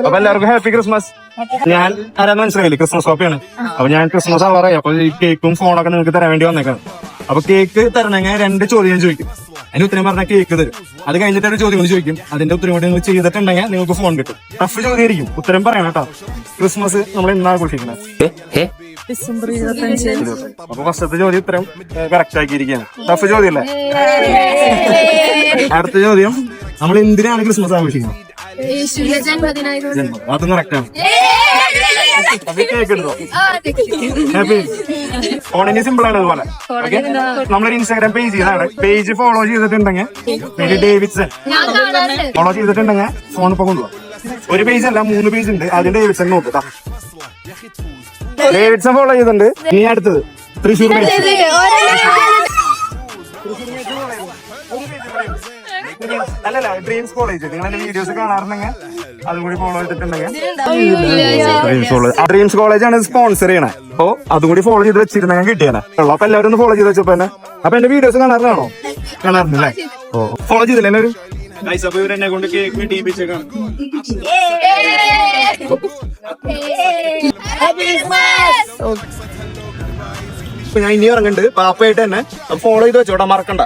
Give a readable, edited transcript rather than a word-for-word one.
അപ്പൊ എല്ലാവർക്കും happy Christmas. ഞാൻ ആരാന്ന് മനസ്സിലായില്ലേ, ക്രിസ്മസ് കോപ്പിയാണ്. അപ്പൊ ഞാൻ ക്രിസ്മസ് ആവാറായി. അപ്പൊ ഈ കേക്കും ഫോണൊക്കെ നിങ്ങൾക്ക് തരാൻ വേണ്ടി വന്നേക്കാണ്. അപ്പൊ കേക്ക് തരണമെങ്കിൽ 2 ചോദ്യം ചോദിക്കും. അതിന് ഉത്തരം പറഞ്ഞാൽ കേക്ക് തരും. അത് കഴിഞ്ഞിട്ട് ഒരു ചോദ്യം കൂടി ചോദിക്കും. അതിന്റെ ഉത്തരം കൂടി നിങ്ങൾ ചെയ്തിട്ടുണ്ടെങ്കിൽ നിങ്ങൾക്ക് ഫോൺ കിട്ടും. ടഫ് ചോദ്യമായിരിക്കും, ഉത്തരം പറയണം കേട്ടോ. ക്രിസ്മസ് നമ്മൾ എന്നാ ആഘോഷിക്കുന്നത്? അപ്പൊ ഫസ്റ്റത്തെ ചോദ്യം ഉത്തരം കറക്റ്റ് ആക്കിയിരിക്കുകയാണ്. ടഫ് ചോദ്യമല്ലേ? അടുത്ത ചോദ്യം, നമ്മൾ എന്തിനാണ് ക്രിസ്മസ് ആഘോഷിക്കുന്നത്? അതും കറക്റ്റാണ്. കേക്ക് എടുത്തോ? ഹാപ്പി. ഫോണിന് സിമ്പിൾ ആണ്. അതുപോലെ നമ്മളൊരു ഇൻസ്റ്റാഗ്രാം പേജ് ചെയ്താണ്. പേജ് ഫോളോ ചെയ്തിട്ടുണ്ടെങ്കിൽ പേര് ഡേവിഡ്സൺ ഫോളോ ചെയ്തിട്ടുണ്ടെങ്കിൽ ഫോൺ ഇപ്പൊ കൊണ്ടുപോകാം. ഒരു പേജ് അല്ല, 3 പേജ് ഉണ്ട്. അതിന്റെ ഡേവിഡ്സൺ നോക്കാം. ഡേവിഡ്സൺ ഫോളോ ചെയ്തിട്ടുണ്ട്. ഇനി അടുത്തത് തൃശ്ശൂർ പേജ്. അല്ലല്ല, ഡ്രീംസ് കോളേജ്. നിങ്ങൾ എന്റെ വീഡിയോസ് കാണാറുണ്ടെങ്കിൽ അതും കൂടി ഫോളോ ചെയ്തിട്ടുണ്ടെങ്കിൽ ഡ്രീംസ് കോളേജാണ് സ്പോൺസർ ചെയ്യണേ. അപ്പൊ അതും കൂടി ഫോളോ ചെയ്ത് വെച്ചിരുന്നെങ്കിൽ കിട്ടിയാലേ. അപ്പൊ എല്ലാവരും ഒന്ന് ഫോളോ ചെയ്ത് വെച്ചപ്പോ തന്നെ. അപ്പൊ എന്റെ വീഡിയോസ് കാണാറുണ്ടാണോ? കാണാറുണ്ടല്ലേ? ഓ, ഫോളോ ചെയ്തില്ലേ എല്ലാവരും? അപ്പൊ ഇവരെന്നെ കൊണ്ട് കേക്ക് ടീപ്പിച്ചേക്കാണ്. ഞാൻ ഇനി ഇറങ്ങുന്നുണ്ട് പാപ്പയായിട്ട് തന്നെ. ഫോളോ ചെയ്ത് വെച്ചോടാ, മറക്കണ്ട.